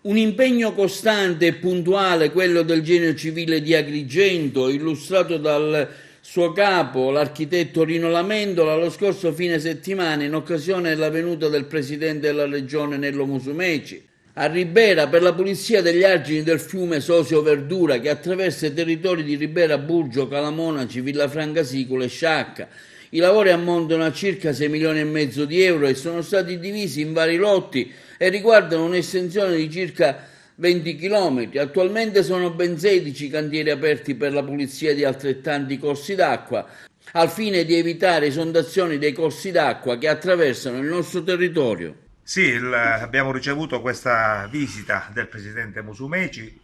Un impegno costante e puntuale, quello del Genio Civile di Agrigento, illustrato dal suo capo, l'architetto Rino Lamendola, lo scorso fine settimana in occasione della venuta del presidente della regione Nello Musumeci a Ribera per la pulizia degli argini del fiume Sosio Verdura che attraversa i territori di Ribera, Burgio, Calamonaci, Villafranca Sicula e Sciacca. I lavori ammontano a circa 6 milioni e mezzo di euro e sono stati divisi in vari lotti e riguardano un'estensione di circa 20 chilometri. Attualmente sono ben 16 cantieri aperti per la pulizia di altrettanti corsi d'acqua, al fine di evitare esondazioni dei corsi d'acqua che attraversano il nostro territorio. Sì, abbiamo ricevuto questa visita del presidente Musumeci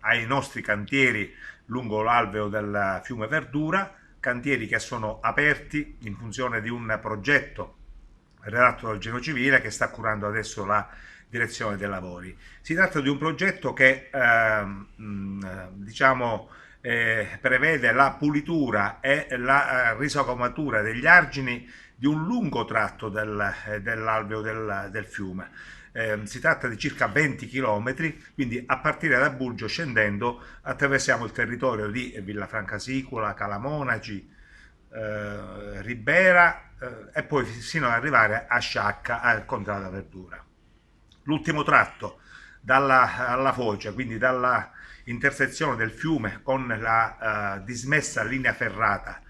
ai nostri cantieri lungo l'alveo del fiume Verdura, cantieri che sono aperti in funzione di un progetto redatto dal Genio Civile che sta curando adesso la direzione dei lavori. Si tratta di un progetto che prevede la pulitura e la risagomatura degli argini di un lungo tratto dell'alveo del fiume. Si tratta di circa 20 km, quindi a partire da Burgio scendendo attraversiamo il territorio di Villafranca Sicola, Calamonaci, Ribera e poi sino ad arrivare a Sciacca, al Contrada Verdura. L'ultimo tratto alla foce, quindi dalla intersezione del fiume con la dismessa linea ferrata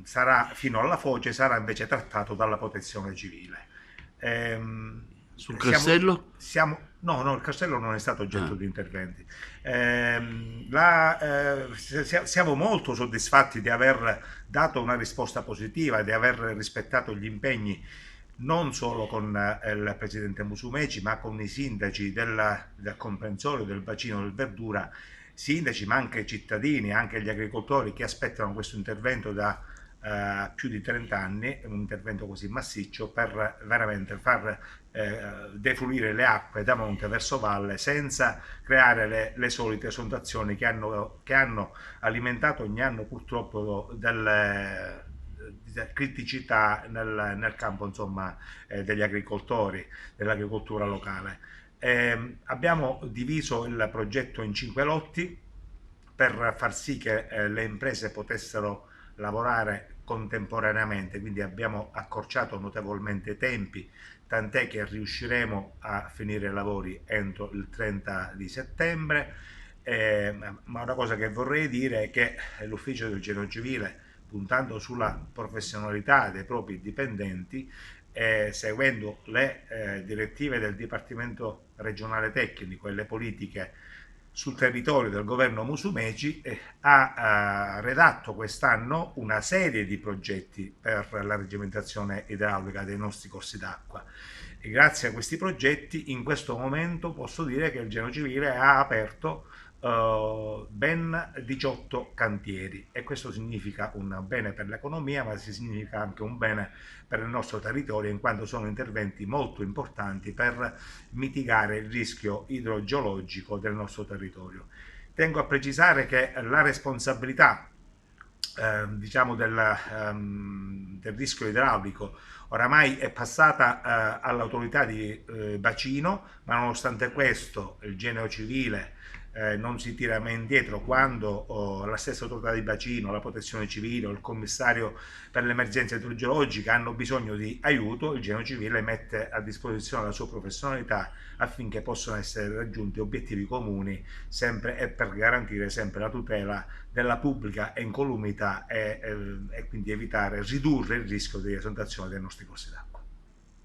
sarà fino alla foce, sarà invece trattato dalla protezione civile. Ehm, Sul siamo, Castello? no, no, il castello non è stato oggetto Ah. di interventi. Siamo molto soddisfatti di aver dato una risposta positiva, di aver rispettato gli impegni non solo con il presidente Musumeci, ma con i sindaci del comprensorio del bacino del Verdura, sindaci ma anche cittadini, anche gli agricoltori che aspettano questo intervento da più di 30 anni, un intervento così massiccio per veramente far defluire le acque da monte verso valle senza creare le solite esondazioni che hanno alimentato ogni anno purtroppo delle criticità nel campo insomma, degli agricoltori, dell'agricoltura locale. Abbiamo diviso il progetto in 5 lotti per far sì che le imprese potessero lavorare contemporaneamente, quindi abbiamo accorciato notevolmente i tempi, tant'è che riusciremo a finire i lavori entro il 30 di settembre. Ma una cosa che vorrei dire è che l'ufficio del Genio Civile, puntando sulla professionalità dei propri dipendenti, seguendo le direttive del Dipartimento regionale tecnico e le politiche sul territorio del governo Musumeci, ha redatto quest'anno una serie di progetti per la regimentazione idraulica dei nostri corsi d'acqua. E grazie a questi progetti in questo momento posso dire che il Genio Civile ha aperto ben 18 cantieri e questo significa un bene per l'economia, ma significa anche un bene per il nostro territorio, in quanto sono interventi molto importanti per mitigare il rischio idrogeologico del nostro territorio. Tengo a precisare che la responsabilità del rischio idraulico oramai è passata all'autorità di bacino, ma nonostante questo il Genio Civile non si tira mai indietro quando la stessa autorità di bacino, la protezione civile o il commissario per l'emergenza idrogeologica hanno bisogno di aiuto. Il Genio Civile mette a disposizione la sua professionalità affinché possano essere raggiunti obiettivi comuni sempre e per garantire sempre la tutela della pubblica incolumità e quindi ridurre il rischio di esondazione dei nostri corsi d'acqua.